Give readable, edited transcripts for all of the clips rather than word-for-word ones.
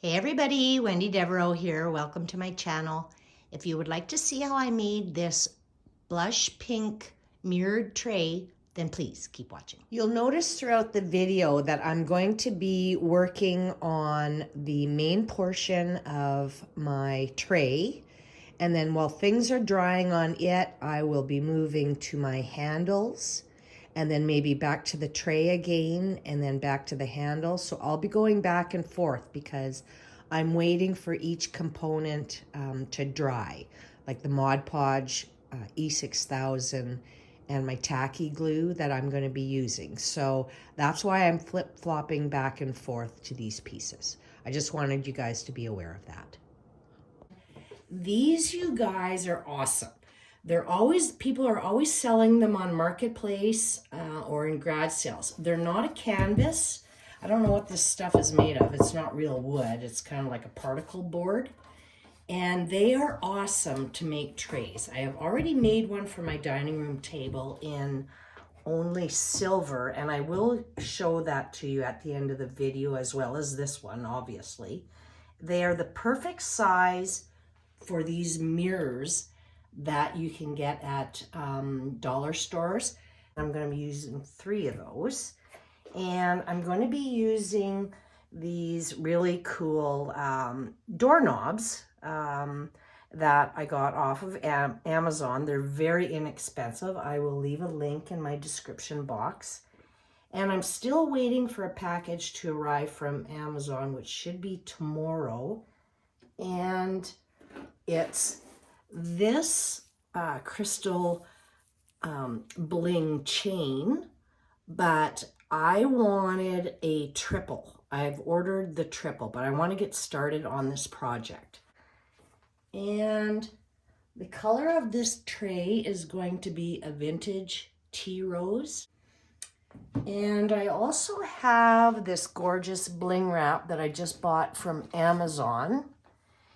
Hey everybody, Wendy Devereaux here. Welcome to my channel. If you would like to see how I made this blush pink mirrored tray, then please keep watching. You'll notice throughout the video that I'm going to be working on the main portion of my tray. And then while things are drying on it, I will be moving to my handles and then maybe back to the tray again and then back to the handle. So I'll be going back and forth because I'm waiting for each component to dry, like the Mod Podge E6000 and my Tacky Glue that I'm going to be using. So that's why I'm flip-flopping back and forth to these pieces. I just wanted you guys to be aware of that. These, you guys, are awesome. People are always selling them on Marketplace or in garage sales. They're not a canvas. I don't know what this stuff is made of. It's not real wood. It's kind of like a particle board. And they are awesome to make trays. I have already made one for my dining room table in only silver, and I will show that to you at the end of the video, as well as this one, obviously. They are the perfect size for these mirrors that you can get at dollar stores. I'm going to be using 3 of those, and I'm going to be using these really cool doorknobs that I got off of Amazon. They're very inexpensive. I will leave a link in my description box. And I'm still waiting for a package to arrive from Amazon, which should be tomorrow. And it's this crystal bling chain, but I wanted a triple. I've ordered the triple, but I want to get started on this project. And the color of this tray is going to be a vintage tea rose. And I also have this gorgeous bling wrap that I just bought from Amazon.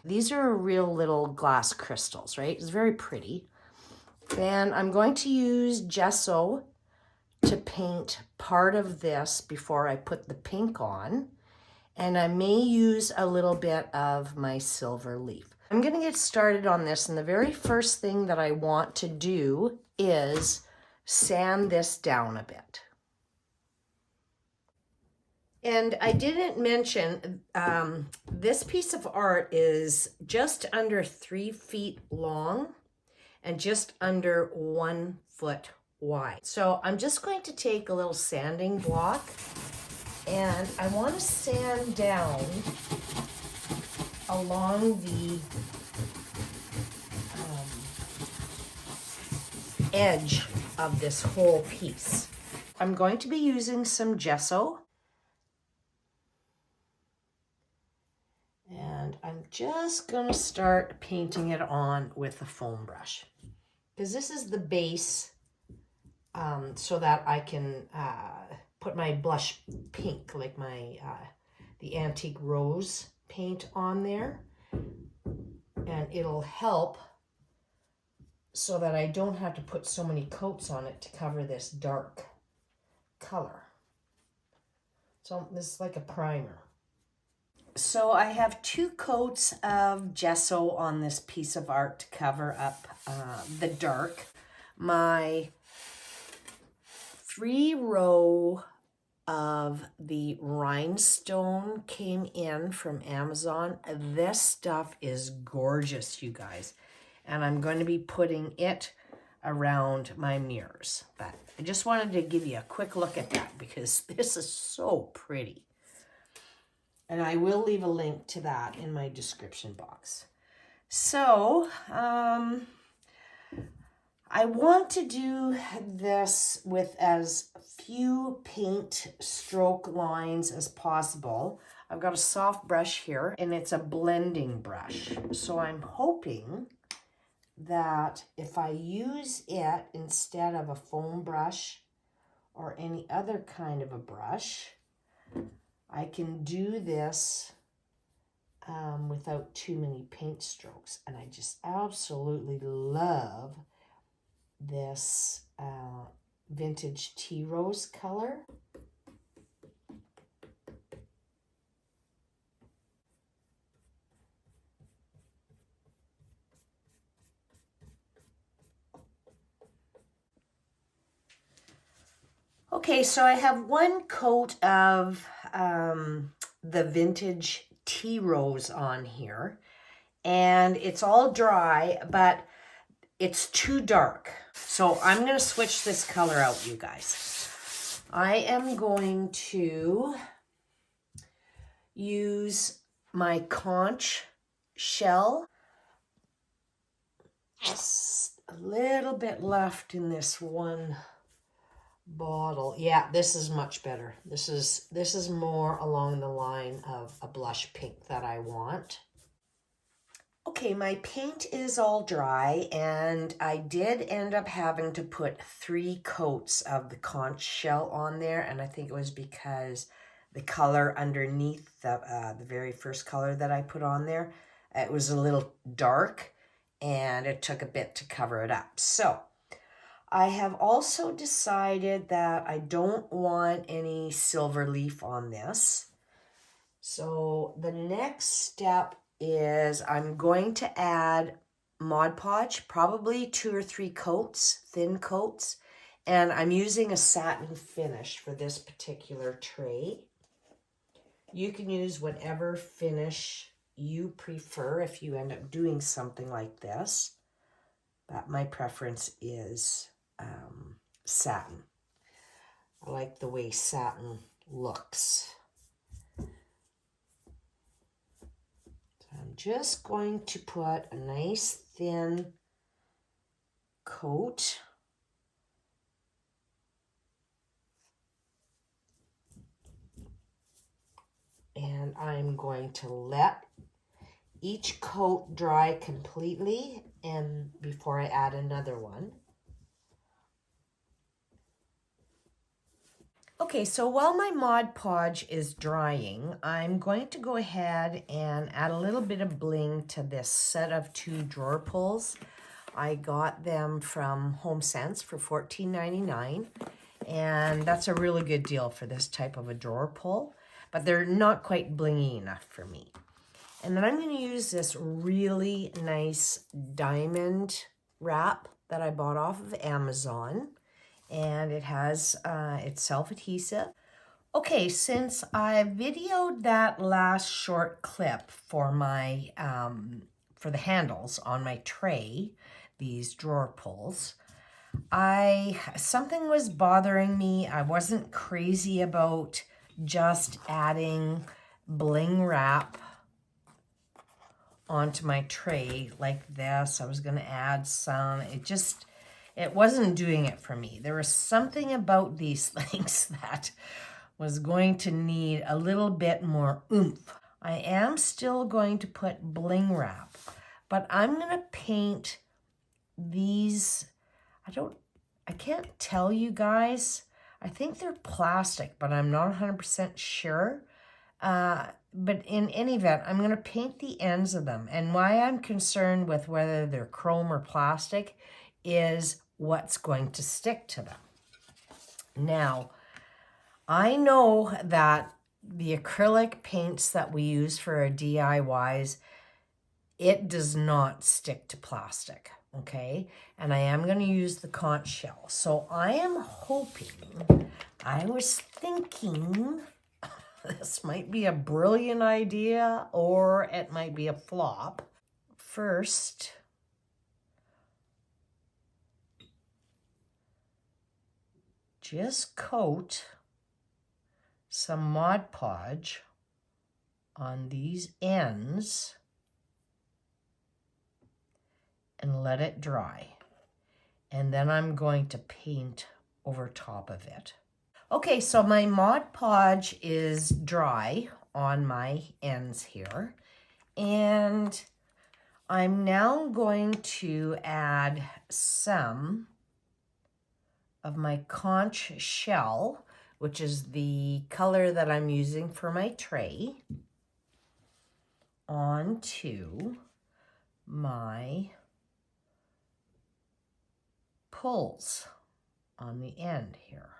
These are real little glass crystals, right? It's very pretty. And I'm going to use gesso to paint part of this before I put the pink on. And I may use a little bit of my silver leaf. I'm going to get started on this, and the very first thing that I want to do is sand this down a bit. And I didn't mention, this piece of art is just under 3 feet long and just under 1 foot wide. So I'm just going to take a little sanding block, and I want to sand down along the edge of this whole piece. I'm going to be using some gesso. And I'm just going to start painting it on with a foam brush, because this is the base, so that I can put my blush pink, like my the antique rose paint on there, and it'll help so that I don't have to put so many coats on it to cover this dark color. So this is like a primer. So I have 2 coats of gesso on this piece of art to cover up the dark. My 3-row of the rhinestone came in from Amazon. This stuff is gorgeous, you guys. And I'm going to be putting it around my mirrors. But I just wanted to give you a quick look at that because this is so pretty. And I will leave a link to that in my description box. So, I want to do this with as few paint stroke lines as possible. I've got a soft brush here, and it's a blending brush. So I'm hoping that if I use it instead of a foam brush or any other kind of a brush, I can do this without too many paint strokes. And I just absolutely love this vintage tea rose color. Okay, so I have one coat of the vintage tea rose on here, and it's all dry, but it's too dark. So I'm going to switch this color out, you guys. I am going to use my Conch Shell. Just a little bit left in this one bottle. Yeah, this is much better. This is more along the line of a blush pink that I want. Okay, my paint is all dry, and I did end up having to put 3 coats of the conch shell on there, and I think it was because the color underneath the very first color that I put on there, it was a little dark, and it took a bit to cover it up. So I have also decided that I don't want any silver leaf on this. So the next step is I'm going to add Mod Podge, probably 2 or 3 coats, thin coats, and I'm using a satin finish for this particular tray. You can use whatever finish you prefer if you end up doing something like this, but my preference is satin. I like the way satin looks. I'm just going to put a nice thin coat. And I'm going to let each coat dry completely and before I add another one. Okay, so while my Mod Podge is drying, I'm going to go ahead and add a little bit of bling to this set of 2 drawer pulls. I got them from HomeSense for $14.99, and that's a really good deal for this type of a drawer pull, but they're not quite blingy enough for me. And then I'm going to use this really nice diamond wrap that I bought off of Amazon, and it has it's self-adhesive. Okay, since I videoed that last short clip for my for the handles on my tray, these drawer pulls, something was bothering me. I wasn't crazy about just adding bling wrap onto my tray like this. I was going to add some. It wasn't doing it for me. There was something about these things that was going to need a little bit more oomph. I am still going to put bling wrap, but I'm going to paint these. I can't tell you guys. I think they're plastic, but I'm not 100% sure. But in any event, I'm going to paint the ends of them. And why I'm concerned with whether they're chrome or plastic is what's going to stick to them. Now, I know that the acrylic paints that we use for our DIYs, it does not stick to plastic, okay? And I am going to use the conch shell. So I am hoping, I was thinking this might be a brilliant idea or it might be a flop. First, just coat some Mod Podge on these ends and let it dry. And then I'm going to paint over top of it. Okay, so my Mod Podge is dry on my ends here. And I'm now going to add some of my Conch Shell, which is the color that I'm using for my tray, onto my pulls on the end here.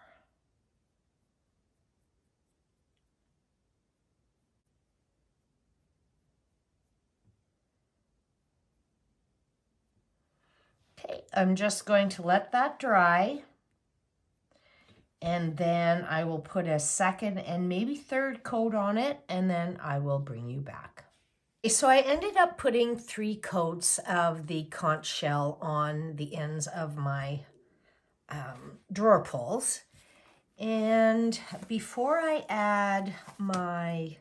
Okay, I'm just going to let that dry. And then I will put a second and maybe third coat on it, and then I will bring you back. Okay, so I ended up putting 3 coats of the conch shell on the ends of my drawer pulls. And before I add my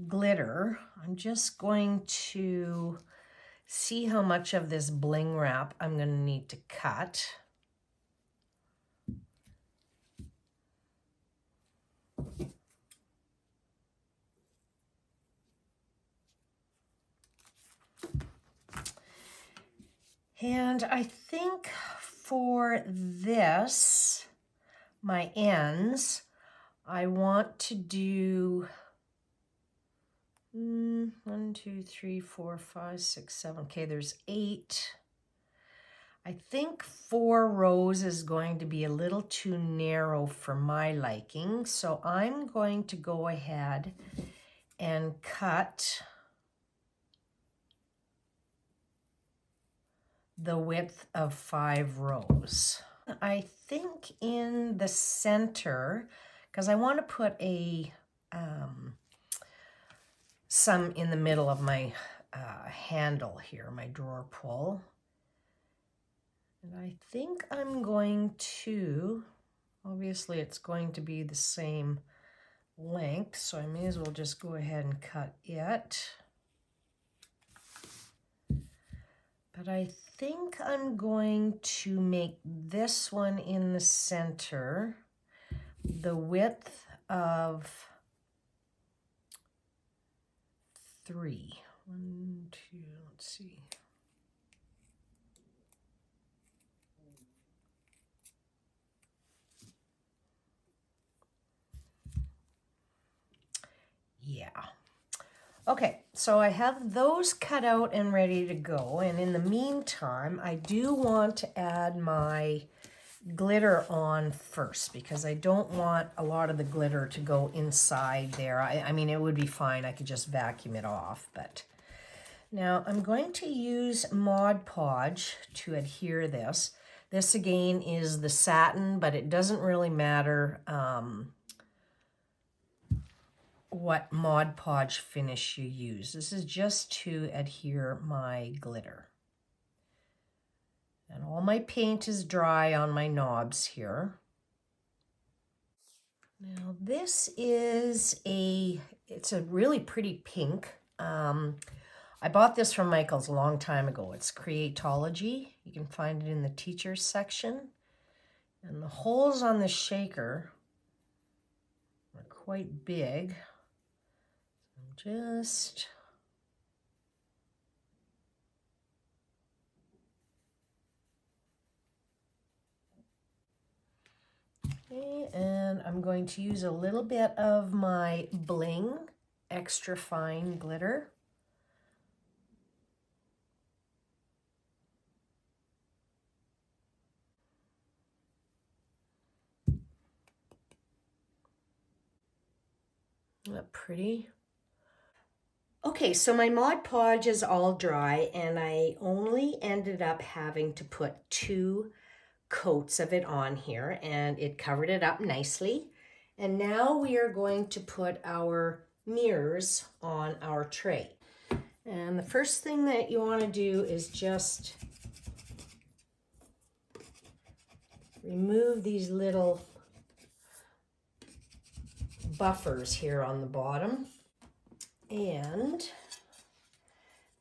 glitter, I'm just going to see how much of this bling wrap I'm going to need to cut. And I think for this, my ends, I want to do 1, 2, 3, 4, 5, 6, 7. Okay, there's 8. I think 4 rows is going to be a little too narrow for my liking, so I'm going to go ahead and cut the width of 5 rows. I think in the center, because I want to put a some in the middle of my handle here, my drawer pull. And I think I'm going to, obviously it's going to be the same length, so I may as well just go ahead and cut it. But I think I'm going to make this one in the center the width of 3. 1, 2, let's see. Yeah. Okay, so I have those cut out and ready to go. And in the meantime, I do want to add my glitter on first because I don't want a lot of the glitter to go inside there. I mean, it would be fine. I could just vacuum it off. But now I'm going to use Mod Podge to adhere this. This again is the satin, but it doesn't really matter what Mod Podge finish you use. This is just to adhere my glitter. And all my paint is dry on my knobs here. Now this is it's a really pretty pink. I bought this from Michael's a long time ago. It's Creatology. You can find it in the teachers section. And the holes on the shaker are quite big. Just okay, and I'm going to use a little bit of my Bling extra fine glitter. Isn't that pretty? Okay, so my Mod Podge is all dry and I only ended up having to put 2 coats of it on here and it covered it up nicely. And now we are going to put our mirrors on our tray. And the first thing that you want to do is just remove these little buffers here on the bottom. And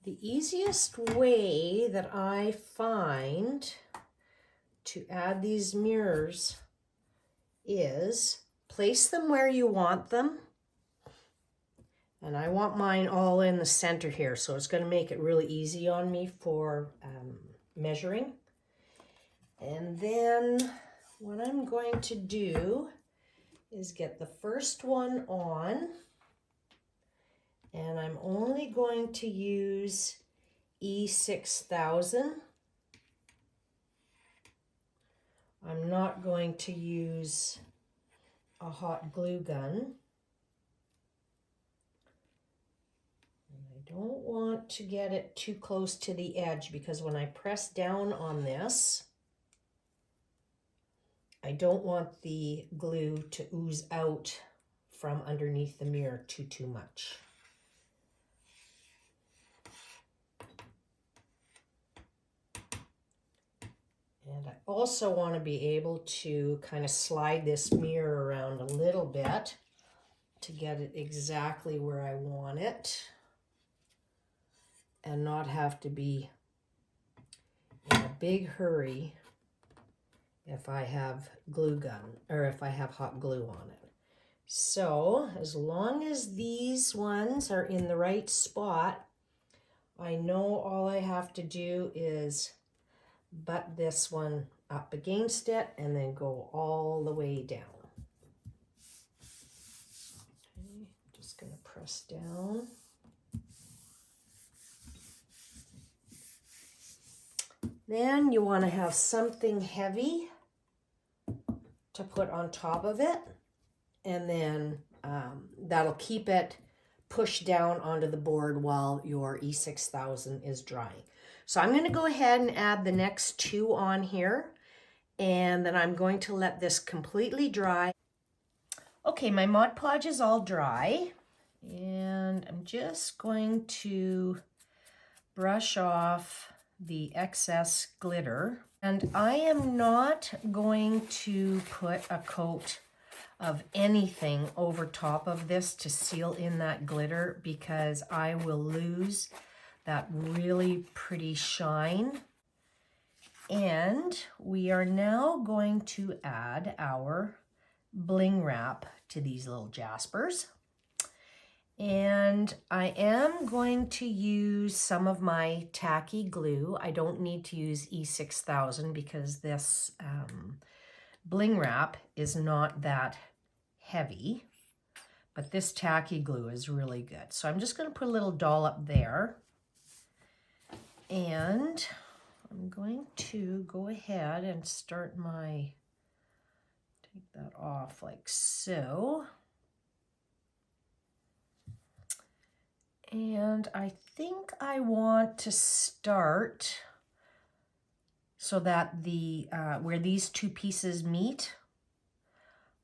the easiest way that I find to add these mirrors is place them where you want them. And I want mine all in the center here, so it's going to make it really easy on me for measuring. And then what I'm going to do is get the first one on. And I'm only going to use E6000. I'm not going to use a hot glue gun. And I don't want to get it too close to the edge because when I press down on this, I don't want the glue to ooze out from underneath the mirror too much. And I also want to be able to kind of slide this mirror around a little bit to get it exactly where I want it and not have to be in a big hurry if I have glue gun or if I have hot glue on it. So as long as these ones are in the right spot, I know all I have to do is butt this one up against it and then go all the way down. Okay, just going to press down. Then you want to have something heavy to put on top of it, and then that'll keep it pushed down onto the board while your E6000 is drying. So I'm going to go ahead and add the next two on here, and then I'm going to let this completely dry. Okay, my Mod Podge is all dry, and I'm just going to brush off the excess glitter. And I am not going to put a coat of anything over top of this to seal in that glitter because I will lose that really pretty shine. And we are now going to add our bling wrap to these little jaspers. And I am going to use some of my tacky glue. I don't need to use E6000 because this bling wrap is not that heavy, but this tacky glue is really good. So I'm just going to put a little dollop there, and I'm going to go ahead and start my, take that off like so. And I think I want to start so that the where these two pieces meet,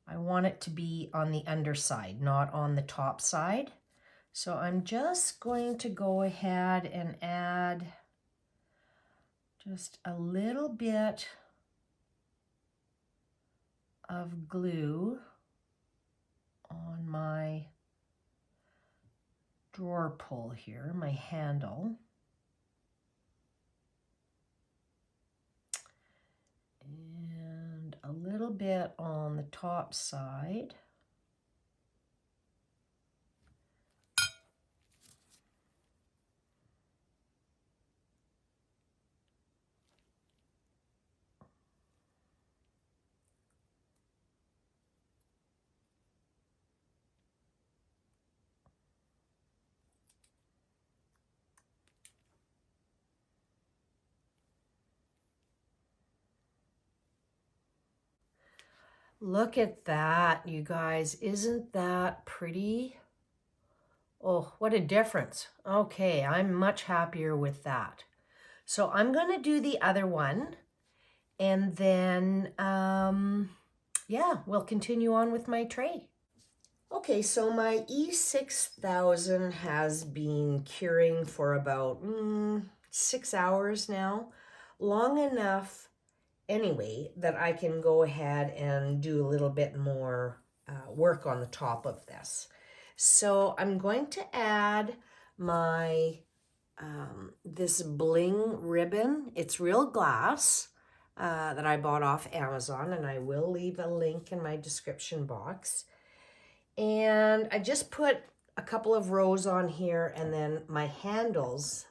I want it to be on the underside, not on the top side. So I'm just going to go ahead and add just a little bit of glue on my drawer pull here, my handle. And a little bit on the top side. Look at that, you guys. Isn't that pretty? Oh, what a difference. Okay, I'm much happier with that. So I'm going to do the other one, and then, yeah, we'll continue on with my tray. Okay, so my E6000 has been curing for about 6 hours now, long enough anyway that I can go ahead and do a little bit more work on the top of this. So I'm going to add my this bling ribbon. It's real glass that I bought off Amazon, and I will leave a link in my description box. And I just put a couple of rows on here, and then my handles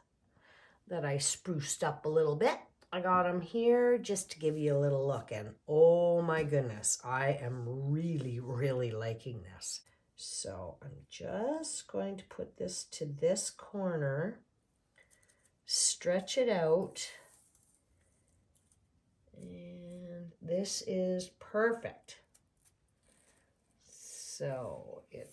that I spruced up a little bit, I got them here just to give you a little look, and oh my goodness, I am really liking this. So I'm just going to put this to this corner, stretch it out, and this is perfect. So I'm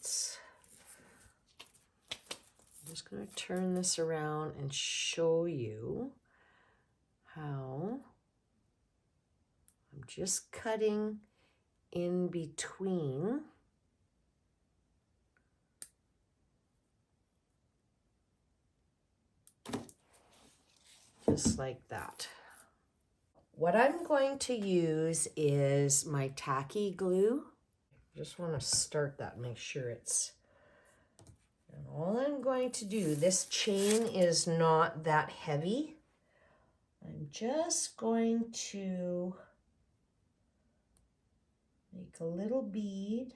just going to turn this around and show you how I'm just cutting in between. Just like that. What I'm going to use is my Tacky Glue. Just want to start that, make sure it's, and all I'm going to do, this chain is not that heavy. I'm just going to make a little bead,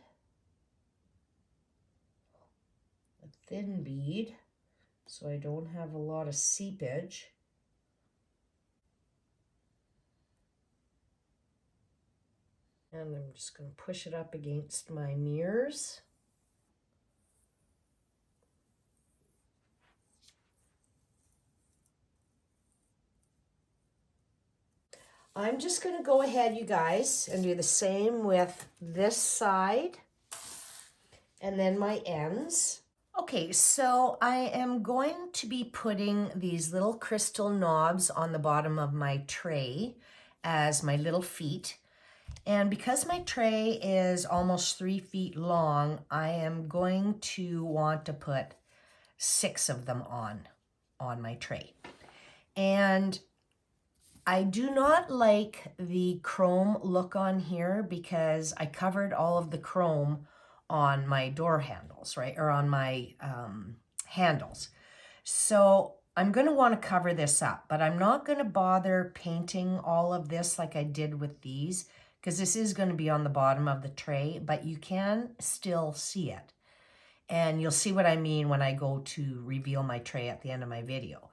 a thin bead, so I don't have a lot of seepage. And I'm just going to push it up against my mirrors. I'm just going to go ahead, you guys, and do the same with this side and then my ends. Okay, so I am going to be putting these little crystal knobs on the bottom of my tray as my little feet. And because my tray is almost 3 feet long, I am going to want to put 6 of them on my tray. And I do not like the chrome look on here because I covered all of the chrome on my door handles, right? Or on my handles. So I'm going to want to cover this up, but I'm not going to bother painting all of this like I did with these, because this is going to be on the bottom of the tray, but you can still see it. And you'll see what I mean when I go to reveal my tray at the end of my video.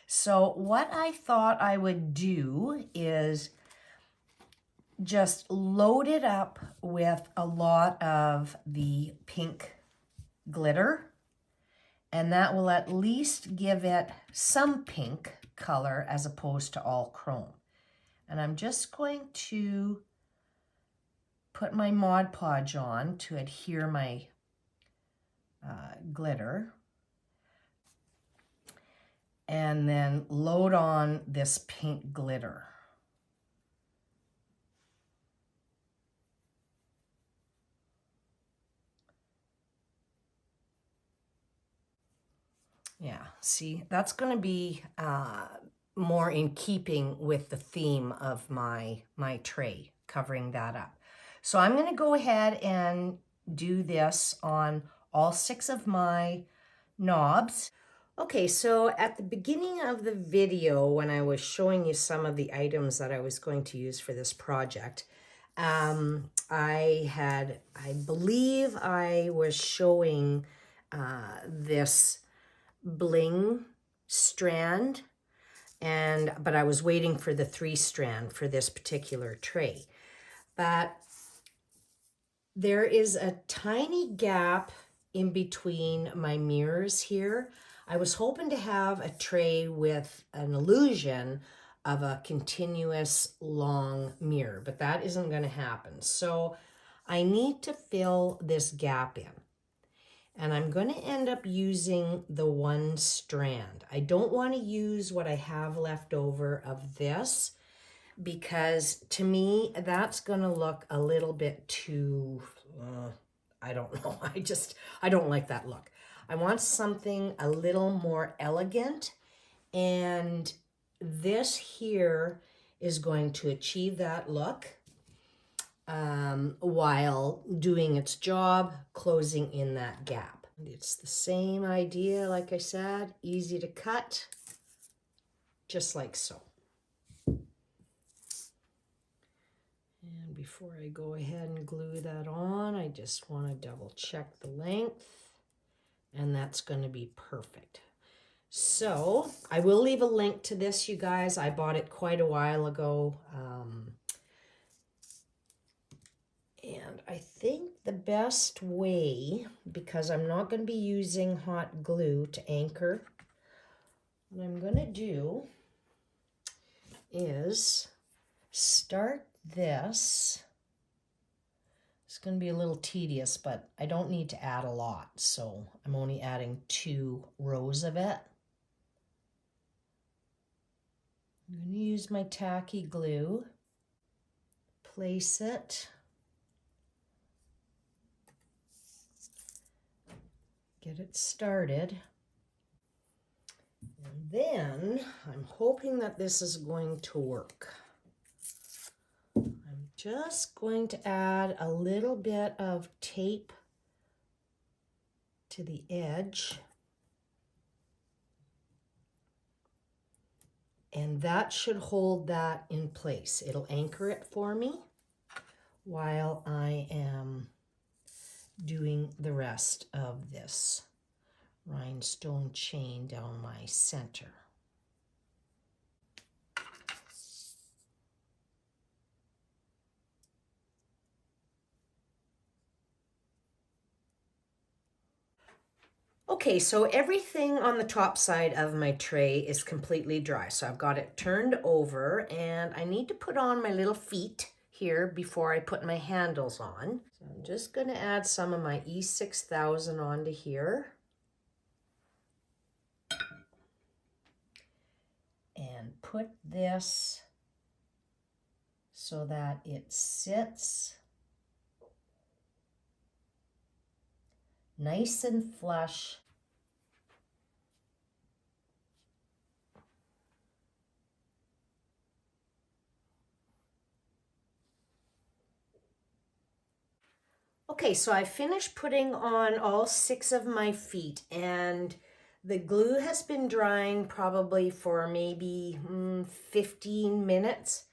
So what I thought I would do is just load it up with a lot of the pink glitter, and that will at least give it some pink color as opposed to all chrome. And I'm just going to put my Mod Podge on to adhere my glitter, and then load on this pink glitter. Yeah, see, that's going to be more in keeping with the theme of my tray, covering that up. So I'm going to go ahead and do this on all 6 of my knobs. Okay, so at the beginning of the video, when I was showing you some of the items that I was going to use for this project, I believe I was showing this Bling strand, but I was waiting for the 3 strand for this particular tray. But there is a tiny gap in between my mirrors here. I was hoping to have a tray with an illusion of a continuous long mirror, but that isn't going to happen. So I need to fill this gap in. And I'm going to end up using the 1 strand. I don't want to use what I have left over of this, because to me, that's going to look a little bit too, I don't know. I don't like that look. I want something a little more elegant, and this here is going to achieve that look while doing its job, closing in that gap. It's the same idea, like I said, easy to cut, just like so. And before I go ahead and glue that on, I just want to double check the length, and that's going to be perfect. So I will leave a link to this, you guys. I bought it quite a while ago. And I think the best way, because I'm not going to be using hot glue to anchor, what I'm going to do is start this. It's going to be a little tedious, but I don't need to add a lot, so I'm only adding 2 rows of it. I'm going to use my Tacky Glue. place it. Get it started. And then I'm hoping that this is going to work. I'm just going to add a little bit of tape to the edge. And that should hold that in place. It'll anchor it for me while I am doing the rest of this rhinestone chain down my center. Okay, so everything on the top side of my tray is completely dry. So I've got it turned over and I need to put on my little feet here before I put my handles on. So I'm just going to add some of my E6000 onto here. And put this so that it sits nice and flush. Okay, so I finished putting on all 6 of my feet, and the glue has been drying probably for maybe 15 minutes.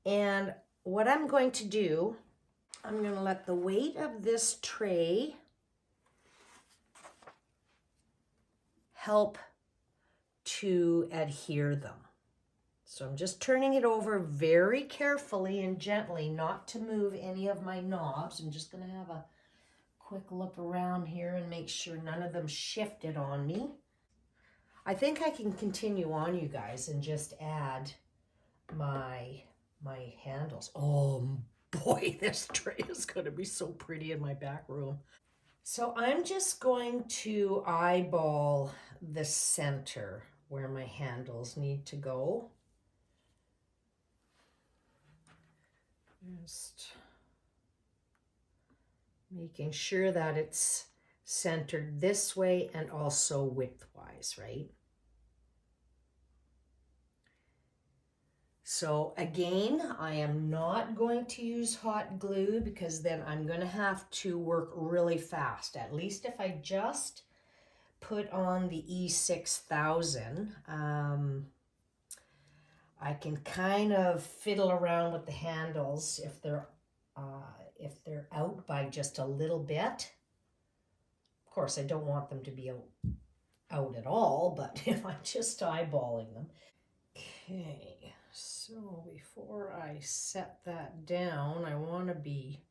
And what I'm going to do, I'm going to let the weight of this tray help to adhere them. So I'm just turning it over very carefully and gently, not to move any of my knobs. I'm just going to have a quick look around here and make sure none of them shifted on me. I think I can continue on, you guys, and just add my handles. Oh boy, this tray is going to be so pretty in my back room. So I'm just going to eyeball the center where my handles need to go. Just making sure that it's centered this way and also widthwise, right? So again, I am not going to use hot glue because then I'm going to have to work really fast. At least if I just put on the E6000, I can kind of fiddle around with the handles if they're out by just a little bit. Of course, I don't want them to be out at all, but if I'm just eyeballing them. Okay, so before I set that down, I want to be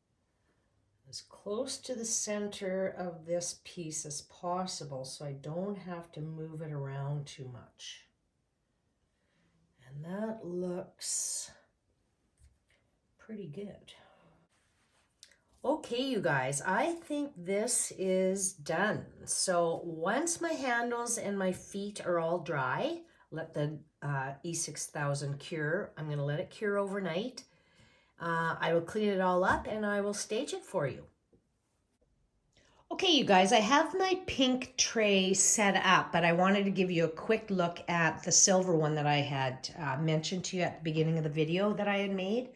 as close to the center of this piece as possible so I don't have to move it around too much. And that looks pretty good. Okay, you guys, I think this is done. So once my handles and my feet are all dry, let the E6000 cure. I'm going to let it cure overnight. I will clean it all up and I will stage it for you. Okay, you guys, I have my pink tray set up, but I wanted to give you a quick look at the silver one that I had mentioned to you at the beginning of the video that I had made.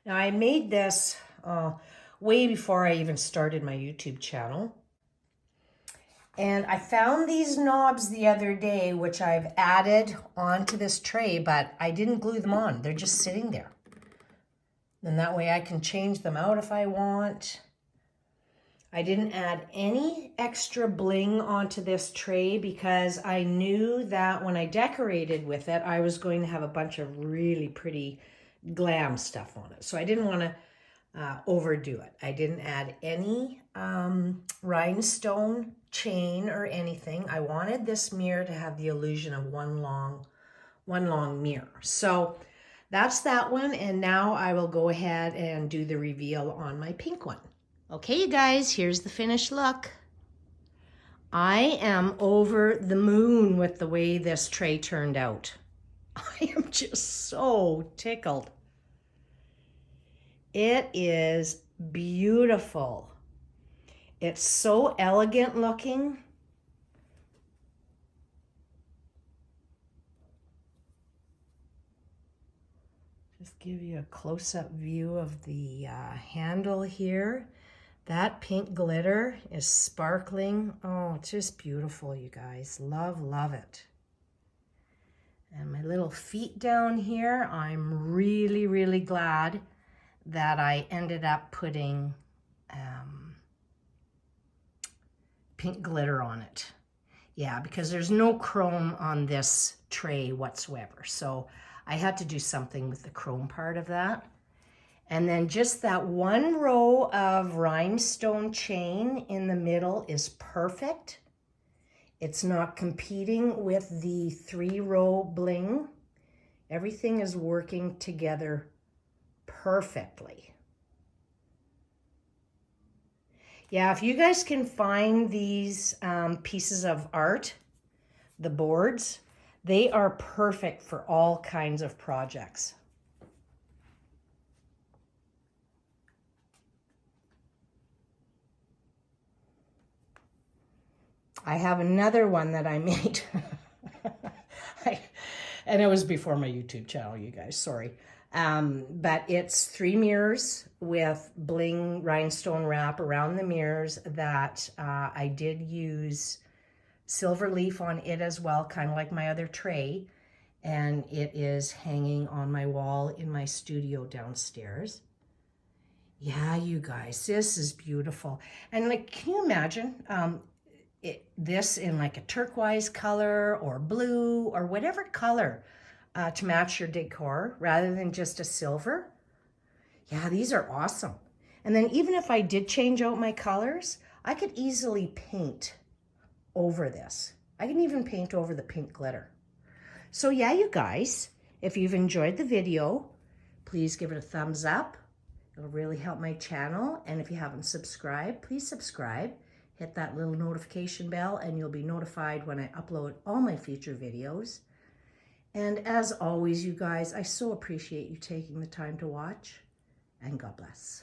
Now, I made this way before I even started my YouTube channel. And I found these knobs the other day, which I've added onto this tray, but I didn't glue them on. They're just sitting there. And that way I can change them out if I want. I didn't add any extra bling onto this tray because I knew that when I decorated with it, I was going to have a bunch of really pretty glam stuff on it. So I didn't want to overdo it. I didn't add any rhinestone chain or anything. I wanted this mirror to have the illusion of one long mirror. So that's that one. And now I will go ahead and do the reveal on my pink one. Okay, you guys, here's the finished look. I am over the moon with the way this tray turned out. I am just so tickled. It is beautiful. It's so elegant looking. Just give you a close-up view of the handle here. That pink glitter is sparkling. Oh, it's just beautiful, you guys. Love, love it. And my little feet down here, I'm really, really glad that I ended up putting pink glitter on it. Yeah, because there's no chrome on this tray whatsoever. So I had to do something with the chrome part of that. And then just that one row of rhinestone chain in the middle is perfect. It's not competing with the 3-row bling. Everything is working together perfectly. Yeah, if you guys can find these pieces of art, the boards, they are perfect for all kinds of projects. I have another one that I made. And it was before my YouTube channel, you guys, sorry. But it's 3 mirrors with bling rhinestone wrap around the mirrors that I did use silver leaf on it as well, kind of like my other tray. And it is hanging on my wall in my studio downstairs. Yeah, you guys, this is beautiful. And like, can you imagine this in like a turquoise color or blue or whatever color to match your decor rather than just a silver? Yeah, these are awesome. And then even if I did change out my colors, I could easily paint over this. I can even paint over the pink glitter. So yeah, you guys, if you've enjoyed the video, please give it a thumbs up. It'll really help my channel. And if you haven't subscribed, please subscribe. Hit that little notification bell and you'll be notified when I upload all my future videos. And as always, you guys, I so appreciate you taking the time to watch, and God bless.